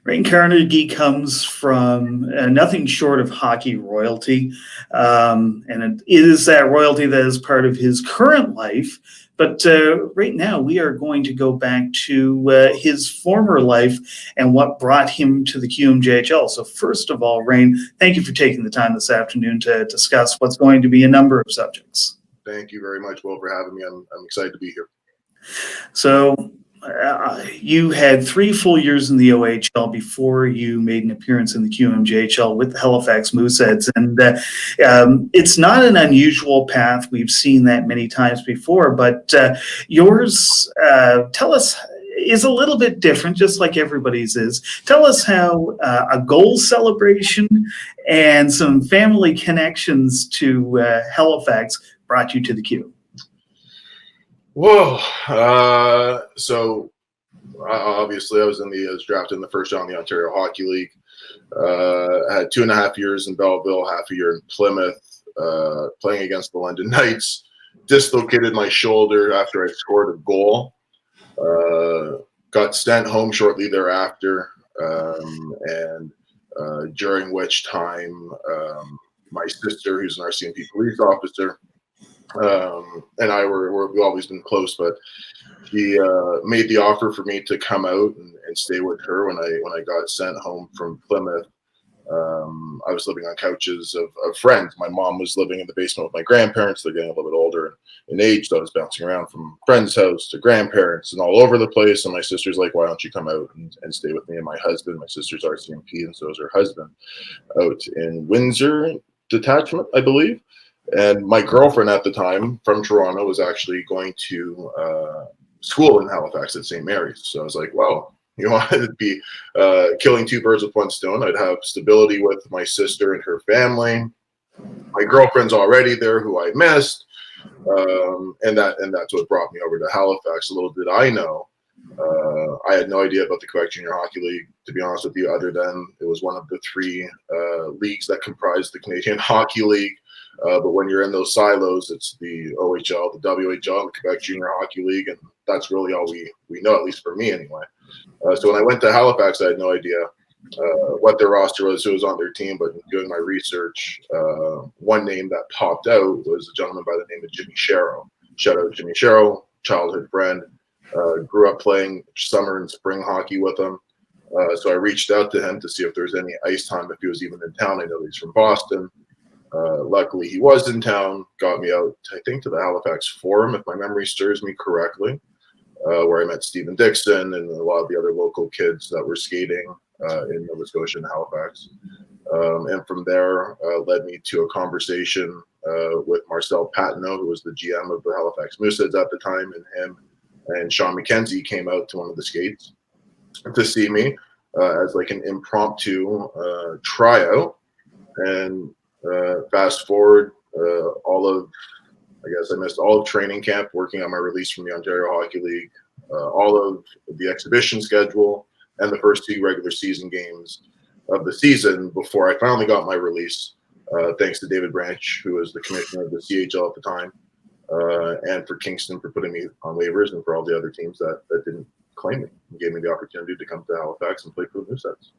Rane Carnegie comes from nothing short of hockey royalty. And it is that royalty that is part of his current life. But right now, we are going to go back to his former life and what brought him to the QMJHL. So first of all, Rane, thank you for taking the time this afternoon to discuss what's going to be a number of subjects. Thank you very much, Will, for having me. I'm excited to be here. So you had 3 full years in the OHL before you made an appearance in the QMJHL with the Halifax Mooseheads. And it's not an unusual path. We've seen that many times before, but yours, tell us, is a little bit different, just like everybody's is. Tell us how a goal celebration and some family connections to Halifax brought you to the Q. Whoa. So obviously I was drafted in the first round of the Ontario Hockey League. I had 2.5 years in Belleville, half a year in Plymouth, playing against the London Knights. Dislocated my shoulder after I scored a goal. Got sent home shortly thereafter, and during which time my sister, who's an RCMP police officer, and I we've always been close, but she made the offer for me to come out and stay with her when I got sent home from Plymouth. I was living on couches of friends. My mom was living in the basement with my grandparents. They're getting a little bit older in age, so I was bouncing around from friend's house to grandparents and all over the place. And my sister's like, why don't you come out and stay with me and my husband? My sister's RCMP, and so is her husband, out in Windsor Detachment, I believe. And my girlfriend at the time from Toronto was actually going to school in Halifax at St. Mary's. So I was like, well, you know, I'd be killing 2 birds with 1 stone. I'd have stability with my sister and her family. My girlfriend's already there, who I missed. And that's what brought me over to Halifax. Little did I know, I had no idea about the Quebec Junior Hockey League, to be honest with you, other than it was one of the 3 leagues that comprised the Canadian Hockey League. But when you're in those silos, it's the OHL, the WHL, and the Quebec Junior Hockey League, and that's really all we know, at least for me anyway. So when I went to Halifax, I had no idea what their roster was, who was on their team, but doing my research, one name that popped out was a gentleman by the name of Jimmy Sherrow. Shout out Jimmy Sherrow, childhood friend. Grew up playing summer and spring hockey with him. So I reached out to him to see if there was any ice time, if he was even in town. I know he's from Boston. Luckily, he was in town, got me out, I think, to the Halifax Forum, if my memory serves me correctly, where I met Stephen Dixon and a lot of the other local kids that were skating in Nova Scotia and Halifax. And from there, led me to a conversation with Marcel Patino, who was the GM of the Halifax Mooseheads at the time, and him and Sean McKenzie came out to one of the skates to see me as like an impromptu tryout. And fast forward, I missed all of training camp, working on my release from the Ontario Hockey League, all of the exhibition schedule, and the first 2 regular season games of the season before I finally got my release, thanks to David Branch, who was the commissioner of the CHL at the time, and for Kingston for putting me on waivers, and for all the other teams that didn't claim me and gave me the opportunity to come to Halifax and play for the Mooseheads.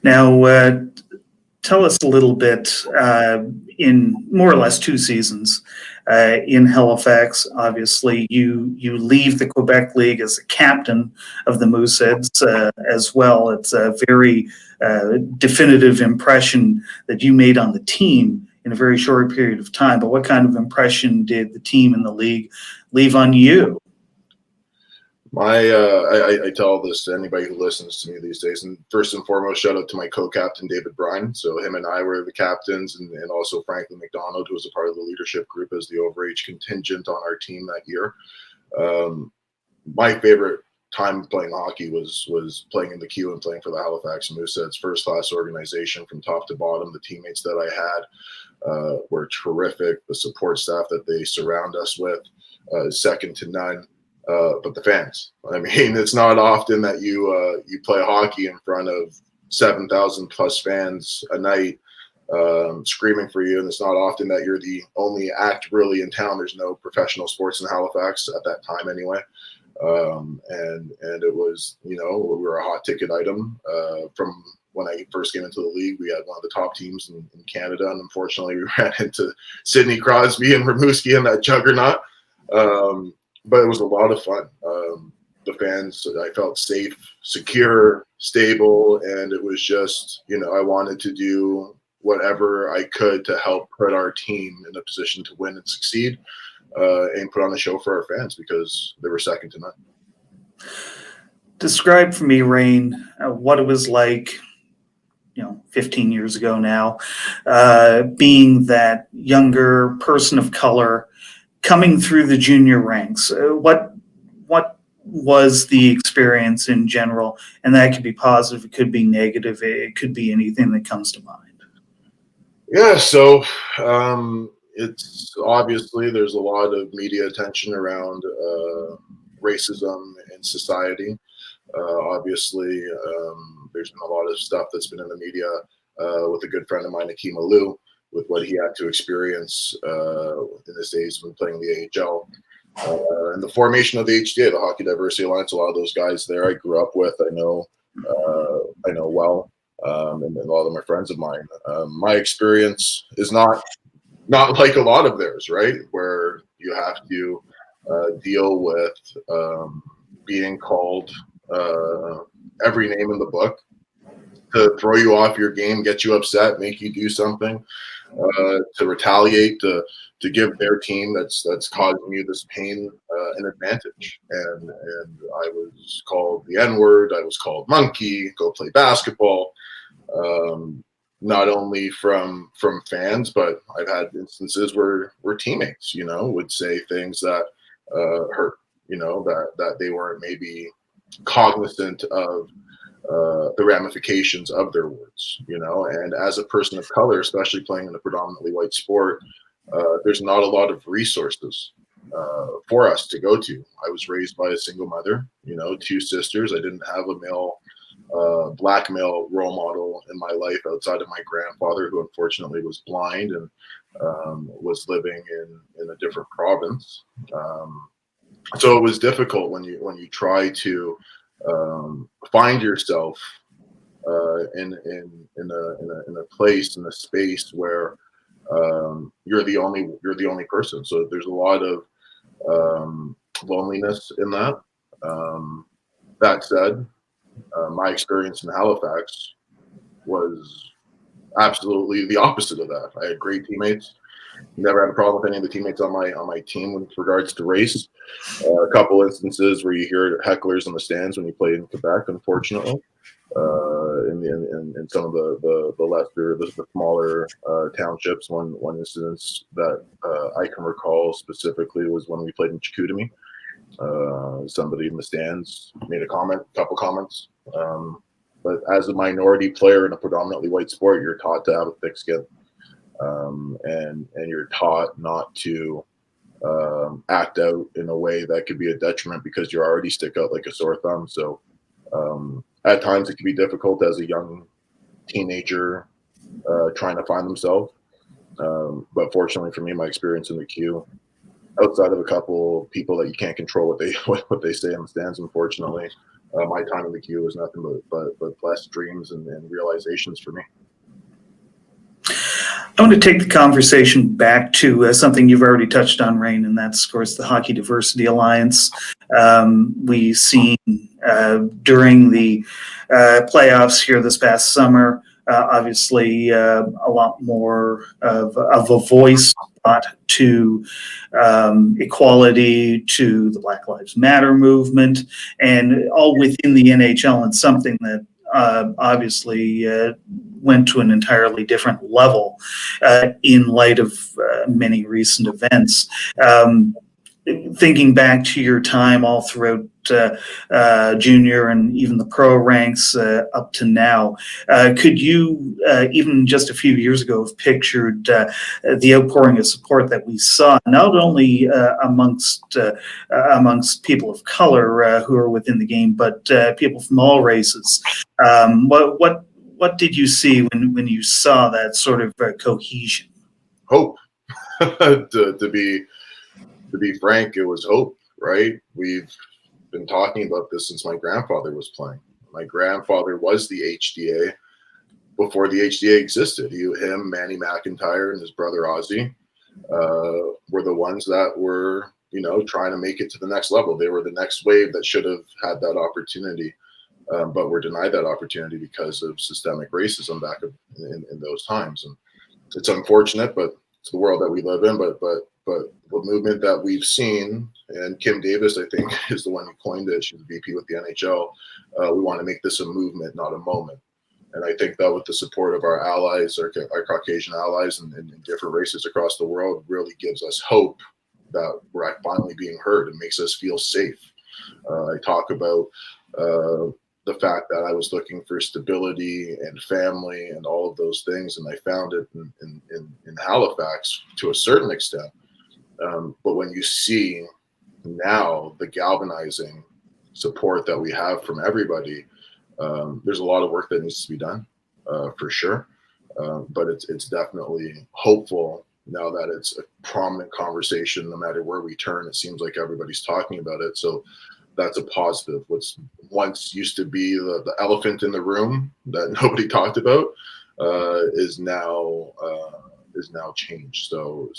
Now, tell us a little bit, in more or less 2 seasons in Halifax. Obviously, you leave the Quebec League as the captain of the Mooseheads as well. It's a very definitive impression that you made on the team in a very short period of time. But what kind of impression did the team and the league leave on you? I tell this to anybody who listens to me these days, and first and foremost, shout out to my co-captain David Bryan. So him and I were the captains, and also Franklin McDonald, who was a part of the leadership group as the overage contingent on our team that year. My favorite time playing hockey was playing in the Q and playing for the Halifax Mooseheads, first class organization from top to bottom. The teammates that I had were terrific. The support staff that they surround us with, second to none. But the fans, I mean, it's not often that you play hockey in front of 7,000 plus fans a night, screaming for you. And it's not often that you're the only act really in town. There's no professional sports in Halifax at that time anyway. And it was, we were a hot ticket item from when I first came into the league. We had one of the top teams in Canada, and unfortunately we ran into Sidney Crosby and Rimouski and that juggernaut. But it was a lot of fun. The fans, I felt safe, secure, stable, and it was just, I wanted to do whatever I could to help put our team in a position to win and succeed, and put on a show for our fans because they were second to none. Describe for me, Rane, what it was like, 15 years ago now, being that younger person of color coming through the junior ranks. What was the experience in general? And that could be positive, it could be negative, it could be anything that comes to mind. Yeah, so it's obviously there's a lot of media attention around racism in society. Obviously, there's been a lot of stuff that's been in the media with a good friend of mine, Akeem Alou, with what he had to experience in his days when playing the AHL. And the formation of the HDA, the Hockey Diversity Alliance, a lot of those guys there I grew up with, I know well, and a lot of them are friends of mine. My experience is not like a lot of theirs, right? Where you have to deal with being called every name in the book to throw you off your game, get you upset, make you do something, to retaliate, to give their team that's causing you this pain an advantage. And I was called the N-word, I was called monkey, go play basketball. Not only from fans, but I've had instances where teammates, would say things that hurt, that they weren't maybe cognizant of the ramifications of their words, and as a person of color, especially playing in a predominantly white sport, there's not a lot of resources for us to go to. I was raised by a single mother, 2 sisters. I didn't have a male black male role model in my life outside of my grandfather, who unfortunately was blind and was living in a different province. So it was difficult when you try to find yourself in a place, in a space where you're the only person. So there's a lot of loneliness in that. That said, my experience in Halifax was absolutely the opposite of that. I had great teammates. Never had a problem with any of the teammates on my team with regards to race. A couple instances where you hear hecklers in the stands when you play in Quebec, unfortunately. In some of the smaller townships. One instance that I can recall specifically was when we played in Chicoutimi. Somebody in the stands made a couple comments. But as a minority player in a predominantly white sport, you're taught to have a thick skin. And you're taught not to act out in a way that could be a detriment because you already stick out like a sore thumb. So at times it can be difficult as a young teenager trying to find themselves. But fortunately for me, my experience in the Q, outside of a couple people that you can't control what they say in the stands, unfortunately, my time in the Q was nothing but blessed dreams and realizations for me. I want to take the conversation back to something you've already touched on, Rane, and that's, of course, the Hockey Diversity Alliance. We've seen during the playoffs here this past summer, obviously a lot more of a voice brought to equality, to the Black Lives Matter movement, and all within the NHL, and something that obviously went to an entirely different level in light of many recent events. Thinking back to your time all throughout junior and even the pro ranks up to now, could you, even just a few years ago, have pictured the outpouring of support that we saw, not only amongst people of color who are within the game, but people from all races? What did you see when you saw that sort of cohesion? Hope. To be frank, it was hope, right? We've been talking about this since my grandfather was playing. My grandfather was the HDA before the HDA existed. Him, Manny McIntyre, and his brother Ozzy were the ones that were, trying to make it to the next level. They were the next wave that should have had that opportunity, but were denied that opportunity because of systemic racism back in those times. And it's unfortunate, but it's the world that we live in. But the movement that we've seen, and Kim Davis, I think, is the one who coined it. She's the VP with the NHL. We want to make this a movement, not a moment. And I think that with the support of our allies, our Caucasian allies and different races across the world, really gives us hope that we're finally being heard. It makes us feel safe. I talk about the fact that I was looking for stability and family and all of those things, and I found it in Halifax to a certain extent. But when you see now the galvanizing support that we have from everybody, there's a lot of work that needs to be done, for sure. But it's definitely hopeful now that it's a prominent conversation. No matter where we turn, it seems like everybody's talking about it. So that's a positive. What's once used to be the elephant in the room that nobody talked about is now changed. So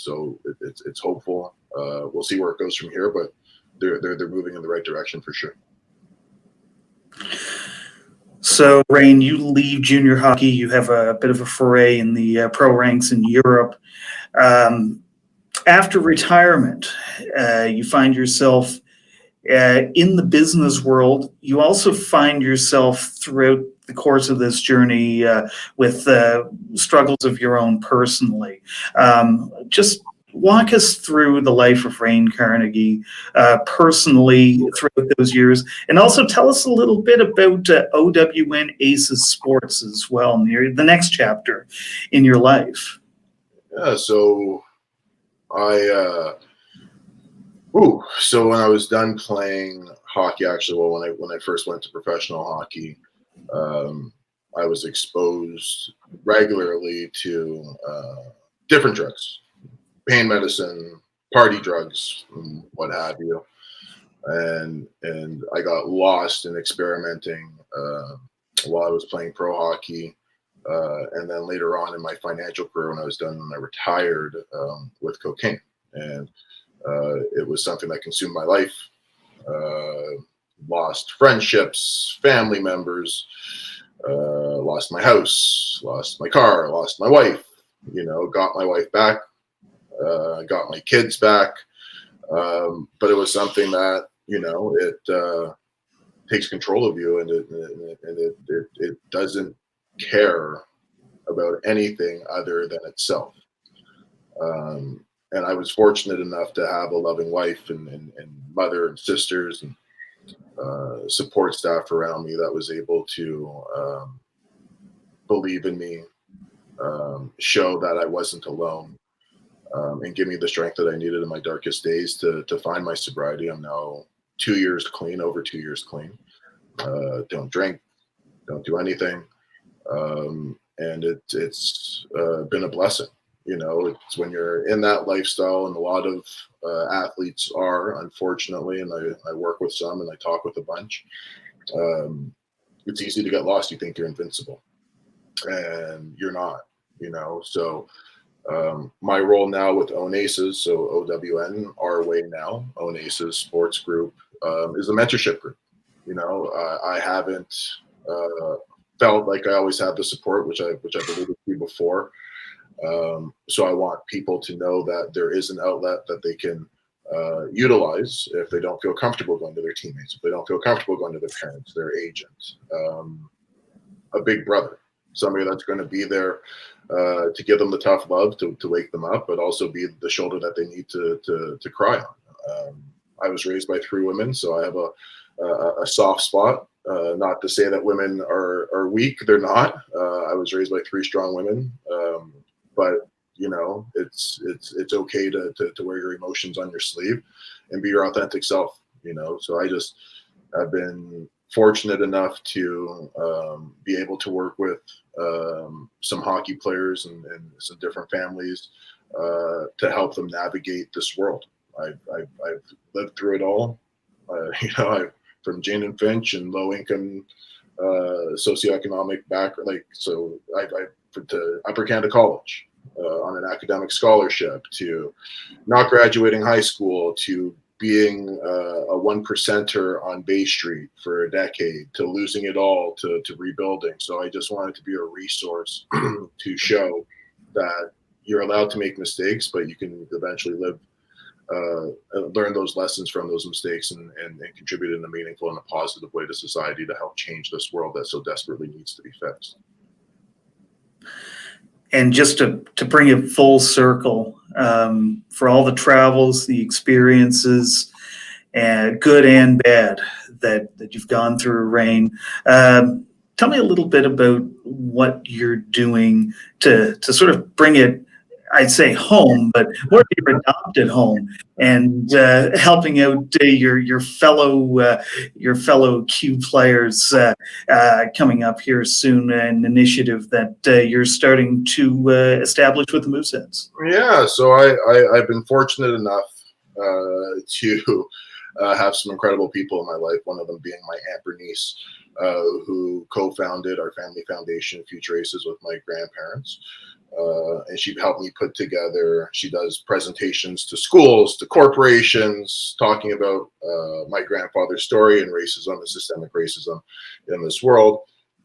it's hopeful. We'll see where it goes from here, but they're moving in the right direction for sure. So, Rane, you leave junior hockey. You have a bit of a foray in the pro ranks in Europe. After retirement, you find yourself in the business world. You also find yourself throughout the course of this journey with struggles of your own personally. Just walk us through the life of Rane Carnegie personally throughout those years, and also tell us a little bit about OWN Aces Sports as well, near the next chapter in your life. Yeah, so so when I was done playing hockey, actually, when I first went to professional hockey, I was exposed regularly to different drugs, pain medicine, party drugs, what have you, and I got lost in experimenting while I was playing pro hockey, and then later on in my financial career, when I was done, when I retired, with cocaine. And it was something that consumed my life. Lost friendships, family members, lost my house, lost my car, lost my wife, got my wife back, got my kids back. But it was something that, it takes control of you, and it doesn't care about anything other than itself. And I was fortunate enough to have a loving wife and mother and sisters and support staff around me that was able to believe in me, show that I wasn't alone, and give me the strength that I needed in my darkest days to find my sobriety. I'm now 2 years clean, over 2 years clean. Don't drink, don't do anything. And it's been a blessing. It's when you're in that lifestyle, and a lot of athletes are, unfortunately, and I work with some and I talk with a bunch, it's easy to get lost. You think you're invincible, and you're not, so my role now with Own Aces, so OWN, our way now, Own Aces Sports Group, is a mentorship group. I haven't felt like I always have the support, which I've alluded to before. So I want people to know that there is an outlet that they can utilize if they don't feel comfortable going to their teammates, if they don't feel comfortable going to their parents, their agent, a big brother, somebody that's going to be there to give them the tough love, to wake them up, but also be the shoulder that they need to cry on. I was raised by 3 women, so I have a soft spot. Not to say that women are weak; they're not. I was raised by 3 strong women, but it's okay to wear your emotions on your sleeve and be your authentic self. So I've been fortunate enough to be able to work with some hockey players and some different families to help them navigate this world. I've lived through it all. from Jane and Finch and low income socioeconomic background. Like, so I went to Upper Canada College on an academic scholarship, to not graduating high school, to being a one percenter on Bay Street for a decade, to losing it all, to rebuilding. So I just wanted to be a resource to show that you're allowed to make mistakes, but you can eventually learn those lessons from those mistakes and contribute in a meaningful and a positive way to society to help change this world that so desperately needs to be fixed. And just to bring it full circle, for all the travels, the experiences, and good and bad that you've gone through, Rane, tell me a little bit about what you're doing to sort of bring it, I'd say home, but more your adopted home, and helping out your fellow Q players coming up here soon, an initiative that you're starting to establish with the Mooseheads. Yeah, so I've been fortunate enough to have some incredible people in my life. One of them being my Aunt Bernice, who co-founded our family foundation, Future Aces, with my grandparents. And she helped me put together, she does presentations to schools, to corporations, talking about my grandfather's story and racism and systemic racism in this world.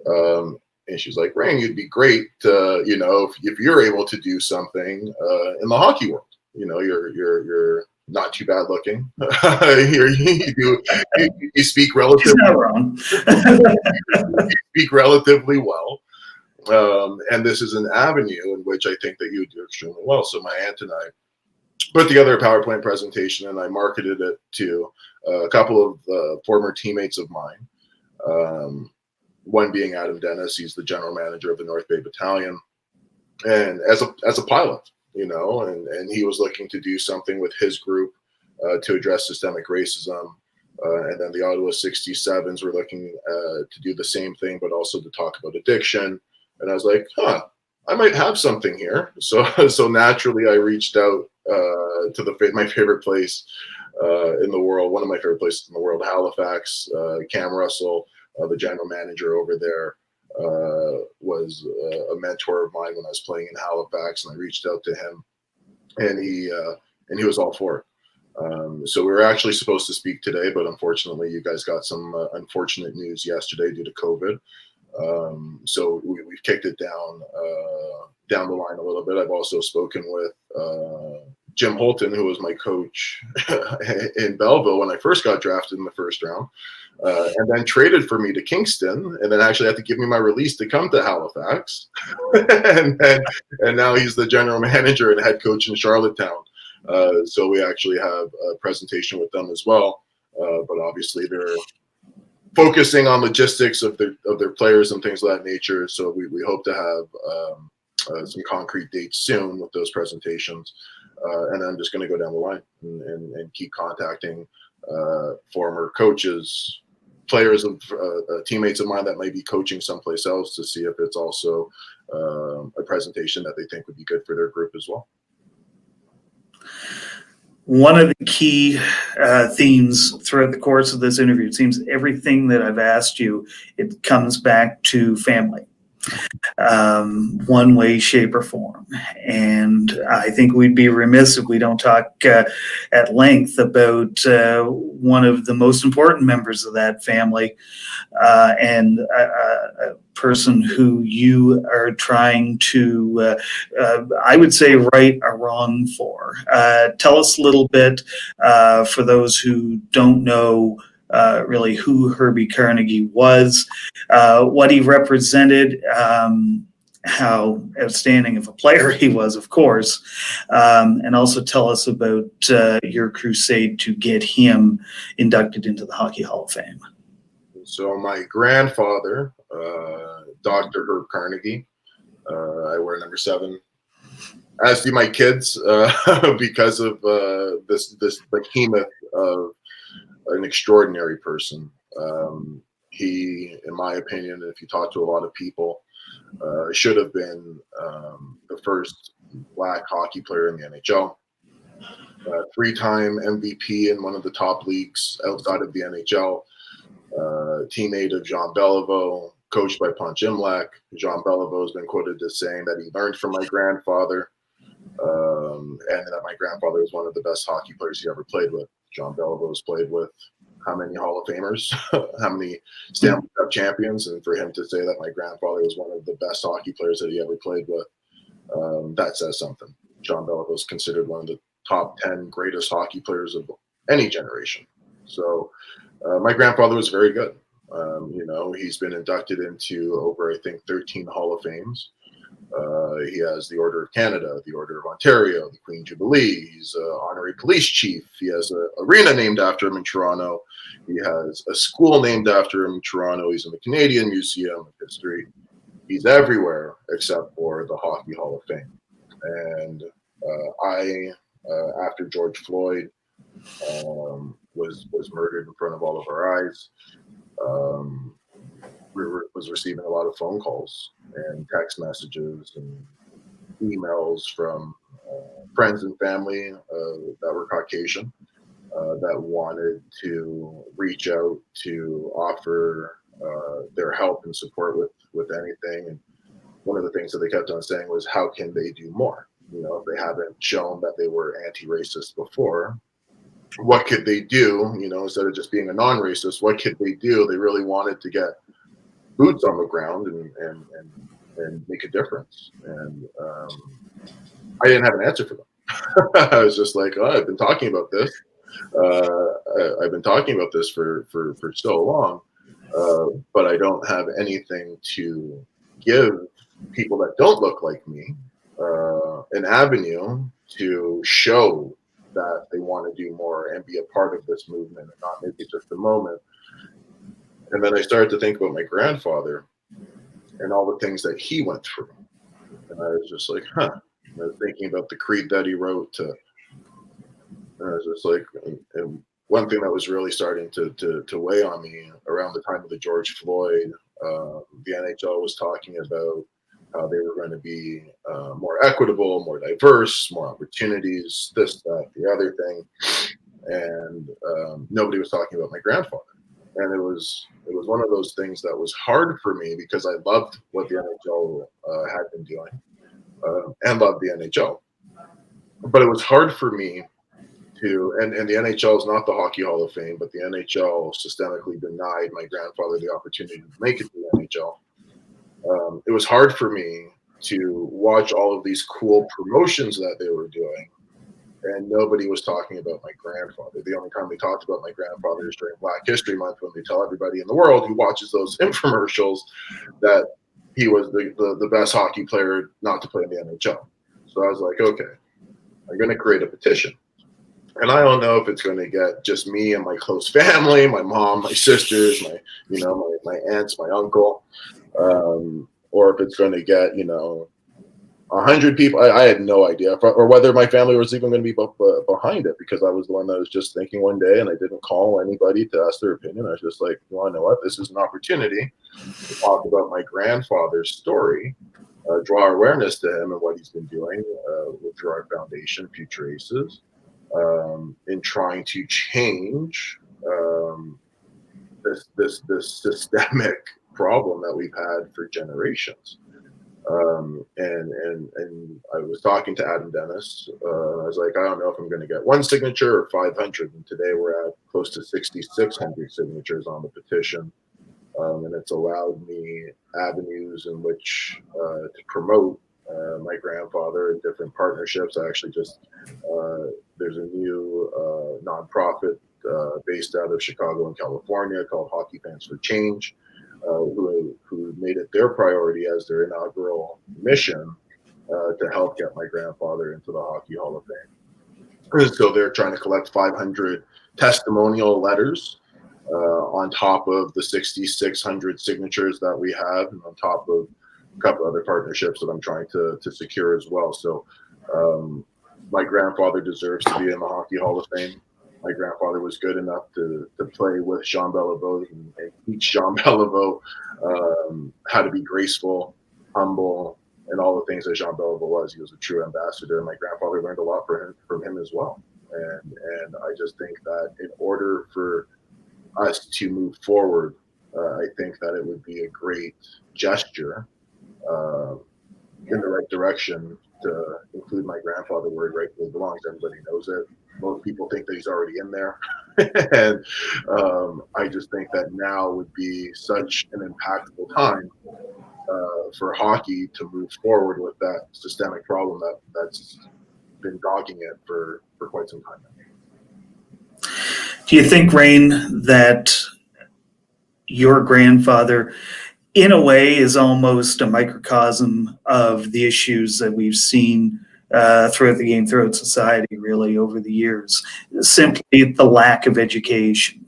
And she's like, Rane, you'd be great, if you're able to do something in the hockey world. You're not too bad looking. You speak relatively. She's not wrong. You speak relatively well. And this is an avenue in which I think that you do extremely well. So my aunt and I put together a PowerPoint presentation, and I marketed it to a couple of former teammates of mine. One being Adam Dennis, he's the general manager of the North Bay Battalion, and as a pilot, and he was looking to do something with his group to address systemic racism. And then the Ottawa 67s were looking to do the same thing, but also to talk about addiction. And I was like, I might have something here. So naturally, I reached out to my favorite place in the world, one of my favorite places in the world, Halifax. Cam Russell, the general manager over there, was a mentor of mine when I was playing in Halifax, and I reached out to him, and he was all for it. So we were actually supposed to speak today, but unfortunately, you guys got some unfortunate news yesterday due to COVID. So we've kicked it down the line a little bit. I've also spoken with Jim Holton, who was my coach in Belleville when I first got drafted in the first round, and then traded for me to Kingston, and then actually had to give me my release to come to Halifax. and now he's the general manager and head coach in Charlottetown. So we actually have a presentation with them as well. But obviously they're focusing on logistics of their players and things of that nature. So we hope to have some concrete dates soon with those presentations. And I'm just going to go down the line and keep contacting former coaches, players of teammates of mine that might be coaching someplace else, to see if it's also a presentation that they think would be good for their group as well. One of the key themes throughout the course of this interview, it seems everything that I've asked you, it comes back to family, one way, shape, or form. And I think we'd be remiss if we don't talk at length about one of the most important members of that family, and a person who you are trying to, I would say, right a wrong for. Tell us a little bit, for those who don't know really who Herbie Carnegie was, what he represented, how outstanding of a player he was, of course, and also tell us about your crusade to get him inducted into the Hockey Hall of Fame. So my grandfather, Dr. Herb Carnegie, I wear number 7, as do my kids, because of this behemoth of an extraordinary person. He, in my opinion, if you talk to a lot of people, should have been the first Black hockey player in the NHL. 3-time MVP in one of the top leagues outside of the NHL. teammate of Jean Beliveau, coached by Ponch Imlach. Jean Beliveau has been quoted as saying that he learned from my grandfather, and that my grandfather was one of the best hockey players he ever played with. Jean Beliveau has played with how many Hall of Famers, how many Stanley Cup champions, and for him to say that my grandfather was one of the best hockey players that he ever played with, that says something. Jean Beliveau is considered one of the top 10 greatest hockey players of any generation. So my grandfather was very good. He's been inducted into over, I think, 13 Hall of Fames. He has the Order of Canada, the Order of Ontario, the Queen Jubilee. He's an honorary police chief. He has an arena named after him in Toronto. He has a school named after him in Toronto. He's in the Canadian Museum of History. He's everywhere except for the Hockey Hall of Fame. And after George Floyd was murdered in front of all of our eyes, was receiving a lot of phone calls and text messages and emails from friends and family that were Caucasian that wanted to reach out to offer their help and support with anything. And one of the things that they kept on saying was, how can they do more? If they haven't shown that they were anti-racist before, what could they do? Instead of just being a non-racist, what could they do? They really wanted to get boots on the ground and make a difference. And I didn't have an answer for them. I was just like, I've been talking about this. I've been talking about this for so long, but I don't have anything to give people that don't look like me an avenue to show that they want to do more and be a part of this movement and not maybe just a moment. And then I started to think about my grandfather and all the things that he went through. And I was just like, I was thinking about the creed that he wrote. And I was just like, and one thing that was really starting to weigh on me around the time of the George Floyd, the NHL was talking about how they were going to be more equitable, more diverse, more opportunities, this, that, the other thing. And nobody was talking about my grandfather. And it was one of those things that was hard for me because I loved what the NHL had been doing and loved the NHL. But it was hard for me to, and the NHL is not the Hockey Hall of Fame, but the NHL systemically denied my grandfather the opportunity to make it to the NHL. It was hard for me to watch all of these cool promotions that they were doing, and nobody was talking about my grandfather. The only time they talked about my grandfather is during Black History Month, when they tell everybody in the world who watches those infomercials that he was the best hockey player not to play in the NHL. So I was like, okay, I'm going to create a petition. And I don't know if it's going to get just me and my close family, my mom, my sisters, my aunts, my uncle, or if it's going to get 100 people. I had no idea, or whether my family was even going to be behind it, because I was the one that was just thinking one day, and I didn't call anybody to ask their opinion. I was just like, you want to know what? This is an opportunity to talk about my grandfather's story, draw awareness to him and what he's been doing through our foundation, Future Aces, in trying to change this systemic problem that we've had for generations. And I was talking to Adam Dennis. I was like, I don't know if I'm going to get one signature or 500. And today we're at close to 6,600 signatures on the petition. And it's allowed me avenues in which to promote my grandfather in different partnerships. I actually there's a new nonprofit based out of Chicago and California called Hockey Fans for Change, who made it their priority as their inaugural mission to help get my grandfather into the Hockey Hall of Fame. And so they're trying to collect 500 testimonial letters on top of the 6,600 signatures that we have, and on top of a couple other partnerships that I'm trying to secure as well. So my grandfather deserves to be in the Hockey Hall of Fame. My grandfather was good enough to play with Jean Beliveau and teach Jean Beliveau how to be graceful, humble, and all the things that Jean Beliveau was. He was a true ambassador, and my grandfather learned a lot from him as well. And I just think that in order for us to move forward, I think that it would be a great gesture in the right direction to include my grandfather where he rightfully belongs. Everybody knows it. Most people think that he's already in there. And I just think that now would be such an impactful time for hockey to move forward with that systemic problem that's been dogging it for quite some time now. Do you think, Rane, that your grandfather, in a way, is almost a microcosm of the issues that we've seen throughout the game, throughout society, really, over the years? Simply the lack of education.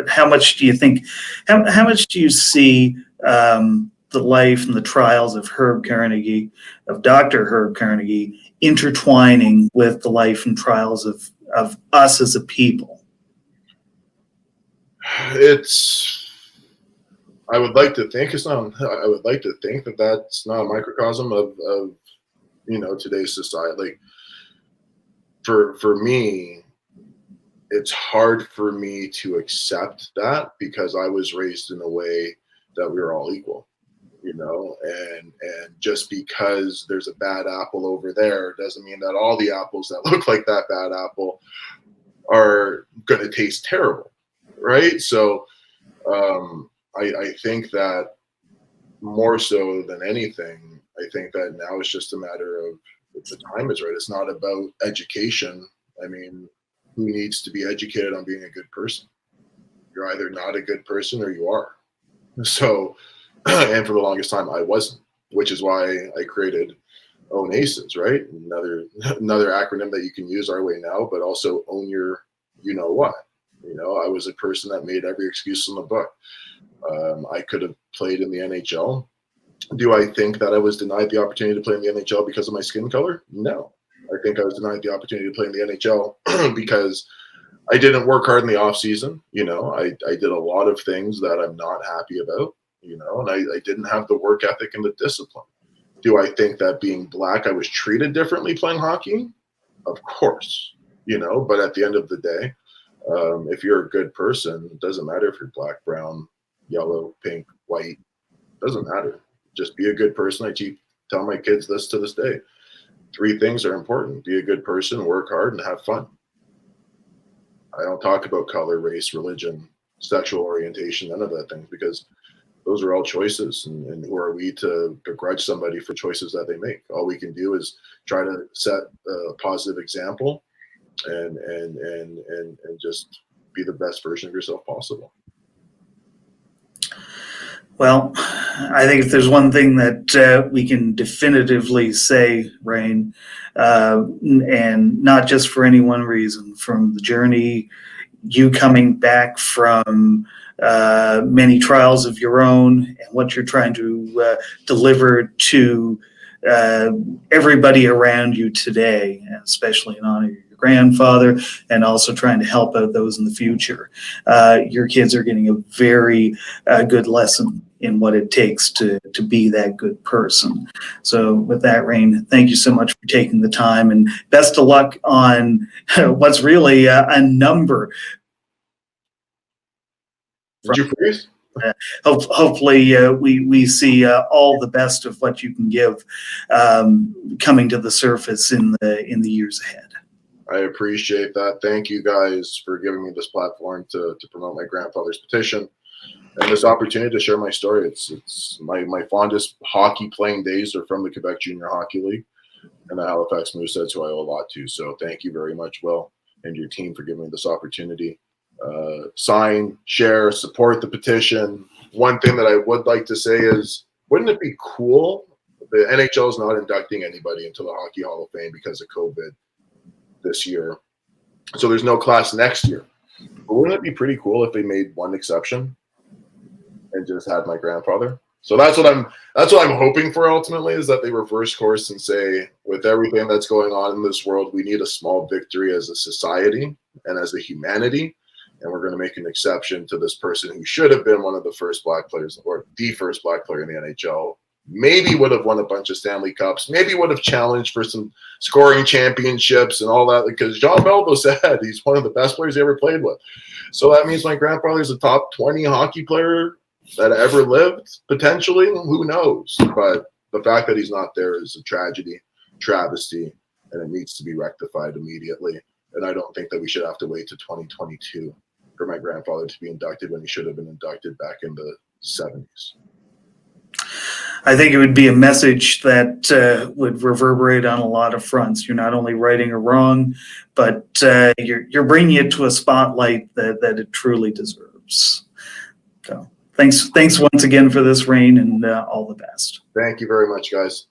How much do you think, how much do you see the life and the trials of Herb Carnegie, of Dr. Herb Carnegie, intertwining with the life and trials of us as a people? I would like to think it's not. I would like to think that that's not a microcosm of today's society. Like for me, it's hard for me to accept that because I was raised in a way that we were all equal, and just because there's a bad apple over there doesn't mean that all the apples that look like that bad apple are going to taste terrible, right? So I think that more so than anything, I think that now it's just a matter of if the time is right. It's not about education. I mean, who needs to be educated on being a good person? You're either not a good person or you are. So, and for the longest time, I wasn't, which is why I created Own Aces, right? Another acronym that you can use our way now, but also own your what. I was a person that made every excuse in the book. I could have played in the NHL. Do I think that I was denied the opportunity to play in the NHL because of my skin color? No. I think I was denied the opportunity to play in the NHL because I didn't work hard in the off season. I did a lot of things that I'm not happy about, and I didn't have the work ethic and the discipline. Do I think that being black, I was treated differently playing hockey? Of course, but at the end of the day, if you're a good person, it doesn't matter if you're black, brown, yellow, pink, white, doesn't matter. Just be a good person. I keep telling my kids this to this day. 3 things are important. Be a good person, work hard, and have fun. I don't talk about color, race, religion, sexual orientation, none of that things, because those are all choices. And who are we to begrudge somebody for choices that they make? All we can do is try to set a positive example and just be the best version of yourself possible. Well, I think if there's one thing that we can definitively say, Rane, and not just for any one reason, from the journey, you coming back from many trials of your own and what you're trying to deliver to everybody around you today, especially in honor of your grandfather, and also trying to help out those in the future. Your kids are getting a very good lesson in what it takes to be that good person. So with that, Rane, thank you so much for taking the time, and best of luck on what's really a number. Did you freeze? Hopefully we see all the best of what you can give coming to the surface in the years ahead. I appreciate that. Thank you guys for giving me this platform to promote my grandfather's petition and this opportunity to share my story. It's my fondest hockey playing days are from the Quebec Junior Hockey League and the Halifax Mooseheads, who I owe a lot to. So thank you very much, Will, and your team for giving me this opportunity. Sign, share, support the petition. One thing that I would like to say is, wouldn't it be cool? The NHL is not inducting anybody into the Hockey Hall of Fame because of COVID this year. So there's no class next year. But wouldn't it be pretty cool if they made one exception and just had my grandfather? So that's what I'm hoping for ultimately, is that they reverse course and say, with everything that's going on in this world, we need a small victory as a society and as a humanity. And we're going to make an exception to this person who should have been one of the first black players, or the first black player in the NHL, maybe would have won a bunch of Stanley Cups, maybe would have challenged for some scoring championships and all that, because Jean Beliveau said he's one of the best players he ever played with. So that means my grandfather's a top 20 hockey player that ever lived, potentially. Who knows? But the fact that he's not there is a tragedy, travesty, and it needs to be rectified immediately. And I don't think that we should have to wait to 2022 for my grandfather to be inducted when he should have been inducted back in the 70s. I think it would be a message that would reverberate on a lot of fronts. You're not only righting a wrong, but you're bringing it to a spotlight that it truly deserves. So thanks once again for this, Rane, and all the best. Thank you very much, guys.